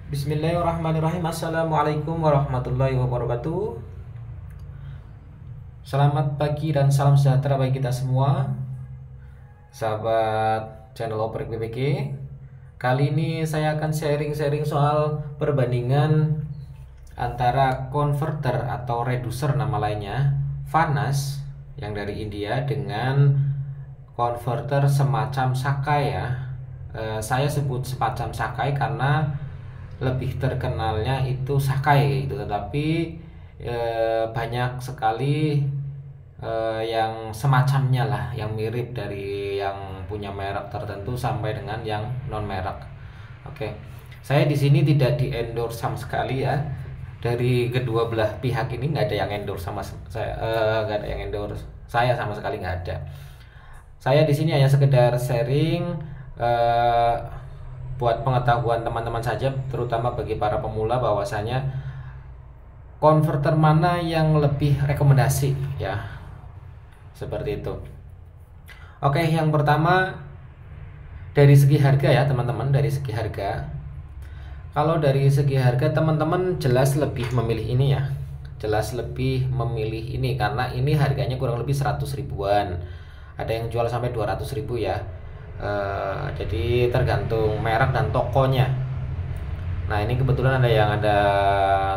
Bismillahirrahmanirrahim. Assalamualaikum warahmatullahi wabarakatuh. Selamat pagi dan salam sejahtera bagi kita semua, sahabat channel Oprek BPK. Kali ini saya akan sharing soal perbandingan antara converter atau reducer nama lainnya Vanas yang dari India dengan converter semacam Sakai ya. Saya sebut semacam Sakai karena lebih terkenalnya itu Sakai gitu, tetapi banyak sekali yang semacamnya lah, yang mirip dari yang punya merek tertentu sampai dengan yang non merek. Oke, saya di sini tidak di endorse sama sekali ya, dari kedua belah pihak ini nggak ada yang endorse sama saya, nggak ada yang endorse saya sama sekali, nggak ada. Saya di sini hanya sekedar sharing buat pengetahuan teman-teman saja, terutama bagi para pemula, bahwasanya konverter mana yang lebih rekomendasi ya, seperti itu. Oke, yang pertama dari segi harga ya teman-teman. Dari segi harga, kalau dari segi harga teman-teman jelas lebih memilih ini ya, jelas lebih memilih ini karena ini harganya kurang lebih 100 ribuan, ada yang jual sampai 200 ribu ya. Jadi tergantung merek dan tokonya. Nah, ini kebetulan ada yang ada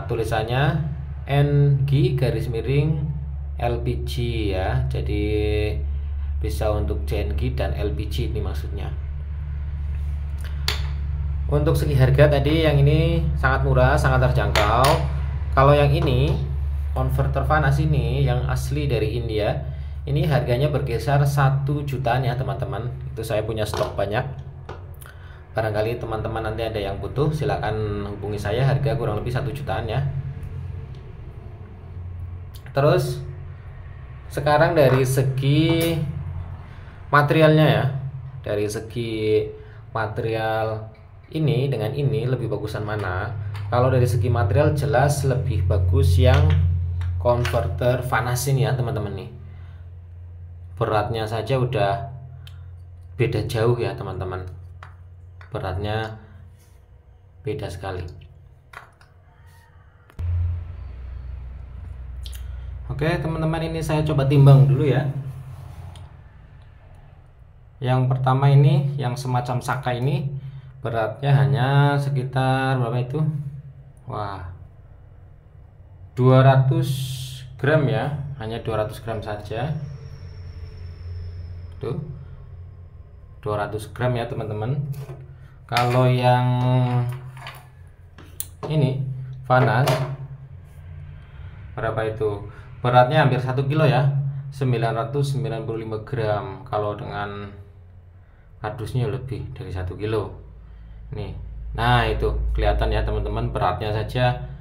tulisannya NG garis miring LPG ya, jadi bisa untuk CNG dan LPG ini maksudnya. Untuk segi harga tadi yang ini sangat murah, sangat terjangkau. Kalau yang ini converter Vanas ini yang asli dari India, ini harganya berkisar 1 jutaan ya teman-teman. Itu saya punya stok banyak. Barangkali teman-teman nanti ada yang butuh, silakan hubungi saya. Harga kurang lebih 1 jutaan ya. Terus sekarang dari segi materialnya ya, dari segi material ini dengan ini lebih bagusan mana? Kalau dari segi material jelas lebih bagus yang converter Vanas ini ya teman-teman nih. Beratnya saja udah beda jauh ya teman-teman, beratnya beda sekali. Oke teman-teman, ini saya coba timbang dulu ya. Yang pertama ini yang semacam Sakai ini beratnya hanya sekitar berapa itu? Wah, 200 gram ya, hanya 200 gram saja. Tuh 200 gram ya teman-teman. Kalau yang ini Vanas berapa itu? Beratnya hampir 1 kilo ya, 995 gram. Kalau dengan kardusnya lebih dari 1 kilo nih. Nah itu kelihatan ya teman-teman, beratnya saja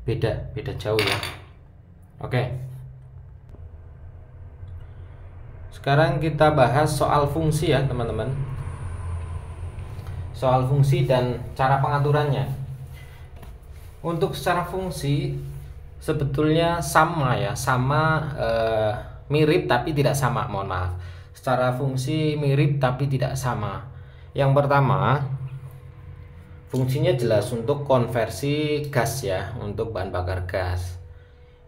beda jauh ya. Oke, sekarang kita bahas soal fungsi ya teman-teman. Soal fungsi dan cara pengaturannya. Untuk secara fungsi sebetulnya sama ya, mirip tapi tidak sama, mohon maaf. Secara fungsi mirip tapi tidak sama. Yang pertama, fungsinya jelas untuk konversi gas ya, untuk bahan bakar gas.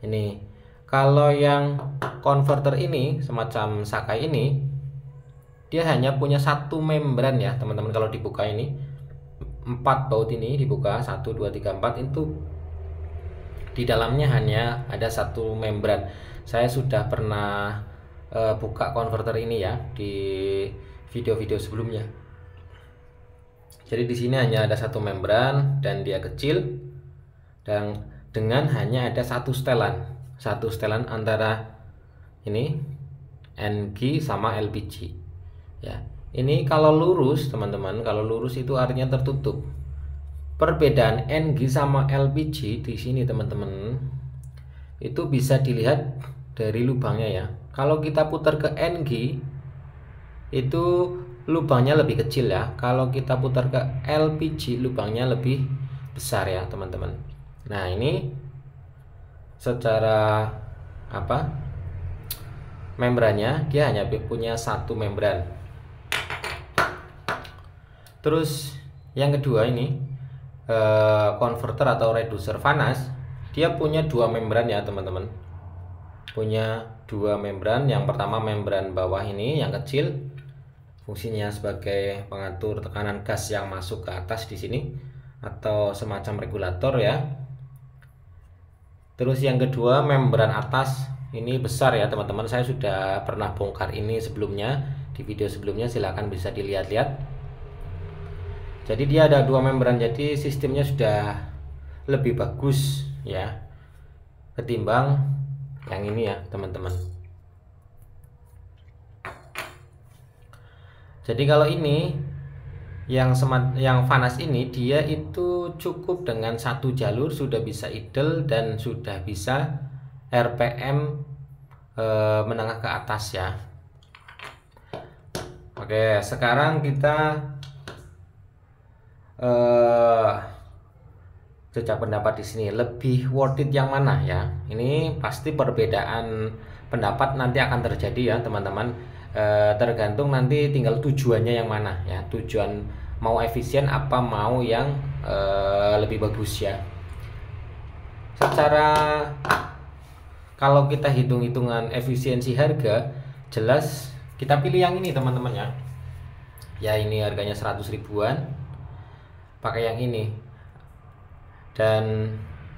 Ini kalau yang converter ini semacam Sakai ini, dia hanya punya satu membran ya teman-teman. Kalau dibuka ini 4 baut ini dibuka, 1 2 3 4, itu di dalamnya hanya ada satu membran. Saya sudah pernah buka converter ini ya di video-video sebelumnya. Jadi di sini hanya ada satu membran dan dia kecil, dan dengan hanya ada satu setelan antara ini NG sama LPG ya. Ini kalau lurus teman-teman, kalau lurus itu artinya tertutup. Perbedaan NG sama LPG di sini teman-teman itu bisa dilihat dari lubangnya ya. Kalau kita putar ke NG itu lubangnya lebih kecil ya. Kalau kita putar ke LPG lubangnya lebih besar ya teman-teman. Nah ini secara membrannya dia hanya punya satu membran. Terus yang kedua ini converter atau reducer Vanas, dia punya dua membran ya teman-teman, punya dua membran. Yang pertama membran bawah ini yang kecil, fungsinya sebagai pengatur tekanan gas yang masuk ke atas di sini atau semacam regulator ya. Terus yang kedua membran atas ini besar ya teman-teman, saya sudah pernah bongkar ini sebelumnya di video sebelumnya, silahkan bisa dilihat-lihat. Jadi dia ada dua membran, jadi sistemnya sudah lebih bagus ya ketimbang yang ini ya teman-teman. Jadi kalau ini yang Vanas ini, dia itu cukup dengan satu jalur sudah bisa idle dan sudah bisa RPM menengah ke atas ya. Oke, sekarang kita jejak pendapat di sini, lebih worth it yang mana ya? Ini pasti perbedaan pendapat nanti akan terjadi ya teman-teman. Tergantung nanti tinggal tujuannya yang mana ya, tujuan mau efisien apa mau yang lebih bagus ya. Secara kalau kita hitung-hitungan efisiensi harga, jelas kita pilih yang ini teman-teman ya. Ya ini harganya 100 ribuan, pakai yang ini. Dan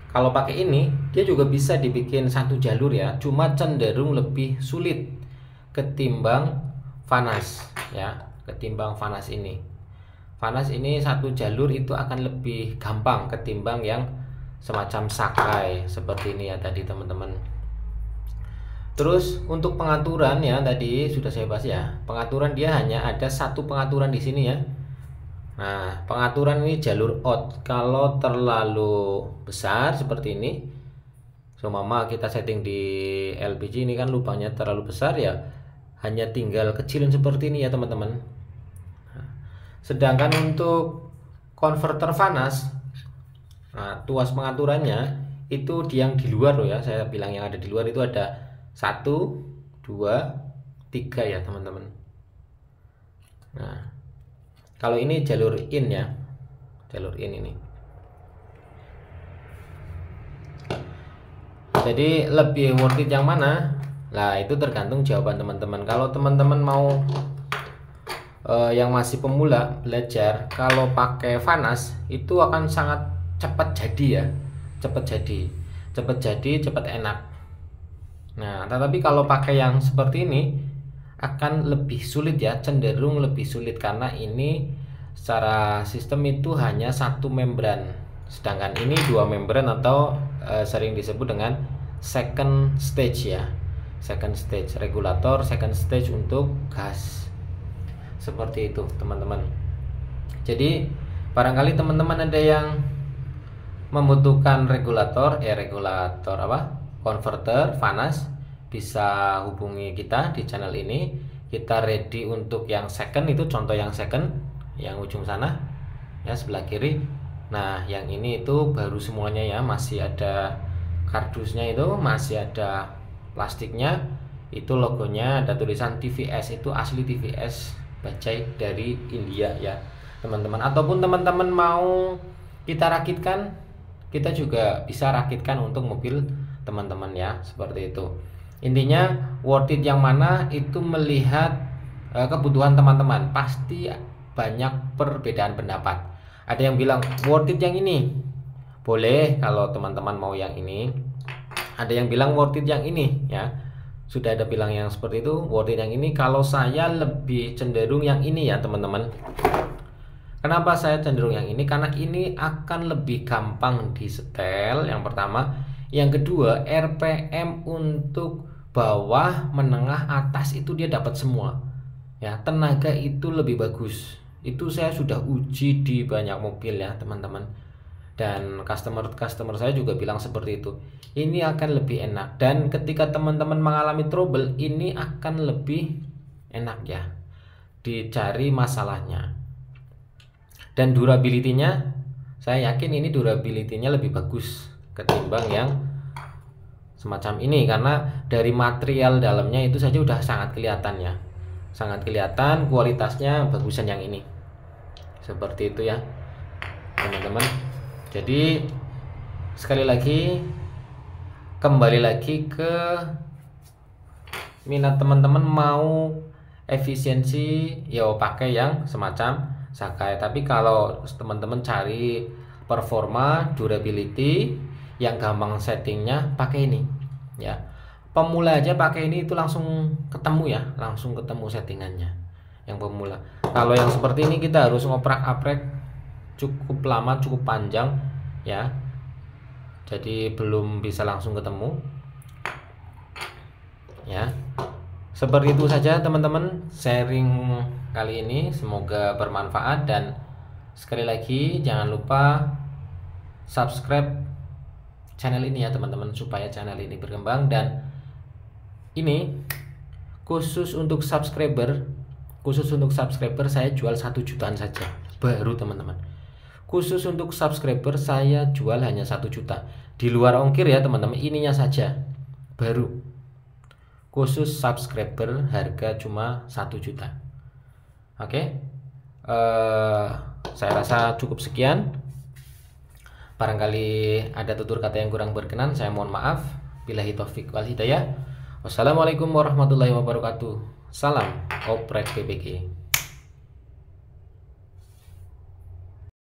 kalau pakai ini dia juga bisa dibikin satu jalur ya, cuma cenderung lebih sulit ketimbang Vanas ya, ketimbang Vanas ini. Vanas ini satu jalur itu akan lebih gampang ketimbang yang semacam Sakai seperti ini ya tadi teman-teman. Terus untuk pengaturan ya tadi sudah saya bahas ya, pengaturan dia hanya ada satu pengaturan di sini ya. Nah, pengaturan ini jalur out. Kalau terlalu besar seperti ini, seumpama kita setting di LPG ini kan lubangnya terlalu besar ya, hanya tinggal kecilin seperti ini ya teman-teman. Sedangkan untuk converter Vanas, nah, tuas pengaturannya itu yang di luar loh ya, saya bilang yang ada di luar itu ada 1, 2, 3 ya teman-teman. Nah, kalau ini jalur in ya, jalur in ini. Jadi lebih worth it yang mana? Nah itu tergantung jawaban teman-teman. Kalau teman-teman mau yang masih pemula belajar, kalau pakai Vanas itu akan sangat cepat jadi ya, cepat jadi, cepat enak. Nah tetapi kalau pakai yang seperti ini akan lebih sulit ya, cenderung lebih sulit karena ini secara sistem itu hanya satu membran, sedangkan ini dua membran atau sering disebut dengan second stage ya, second stage regulator, second stage untuk gas seperti itu teman-teman. Jadi barangkali teman-teman ada yang membutuhkan regulator converter Vanas, bisa hubungi kita di channel ini. Kita ready untuk yang second, itu contoh yang second yang ujung sana ya sebelah kiri. Nah yang ini itu baru semuanya ya, masih ada kardusnya, itu masih ada plastiknya, itu logonya ada tulisan TVS, itu asli TVS bajai dari India ya teman-teman. Ataupun teman-teman mau kita rakitkan, kita juga bisa rakitkan untuk mobil teman-teman ya, seperti itu. Intinya worth it yang mana itu melihat kebutuhan teman-teman. Pasti banyak perbedaan pendapat. Ada yang bilang worth it yang ini, boleh kalau teman-teman mau yang ini. Ada yang bilang worth it yang ini ya, sudah ada bilang yang seperti itu, worth it yang ini. Kalau saya lebih cenderung yang ini ya teman-teman. Kenapa saya cenderung yang ini? Karena ini akan lebih gampang disetel, yang pertama. Yang kedua, RPM untuk bawah, menengah, atas itu dia dapat semua ya, tenaga itu lebih bagus. Itu saya sudah uji di banyak mobil ya teman-teman, dan customer saya juga bilang seperti itu. Ini akan lebih enak, dan ketika teman-teman mengalami trouble, ini akan lebih enak ya dicari masalahnya. Dan durability-nya, saya yakin ini durability-nya lebih bagus ketimbang yang semacam ini, karena dari material dalamnya itu saja udah sangat kelihatan ya, sangat kelihatan kualitasnya bagusan yang ini, seperti itu ya teman-teman. Jadi sekali lagi, kembali lagi ke minat teman-teman, mau efisiensi ya pakai yang semacam Sakai. Tapi kalau teman-teman cari performa, durability, yang gampang settingnya, pakai ini ya. Pemula aja pakai ini itu langsung ketemu ya, langsung ketemu settingannya yang pemula. Kalau yang seperti ini kita harus ngoprak-aprek cukup lama, cukup panjang ya, jadi belum bisa langsung ketemu ya. Seperti itu saja teman-teman sharing kali ini, semoga bermanfaat. Dan sekali lagi jangan lupa subscribe channel ini ya teman-teman, supaya channel ini berkembang. Dan ini khusus untuk subscriber saya jual 1 jutaan saja baru teman-teman. Khusus untuk subscriber saya jual hanya 1 juta, di luar ongkir ya teman-teman, ininya saja baru. Khusus subscriber harga cuma 1 juta. Oke, saya rasa cukup sekian. Barangkali ada tutur kata yang kurang berkenan, saya mohon maaf. Billahi taufik wal hidayah. Wassalamualaikum warahmatullahi wabarakatuh. Salam oprek PBG.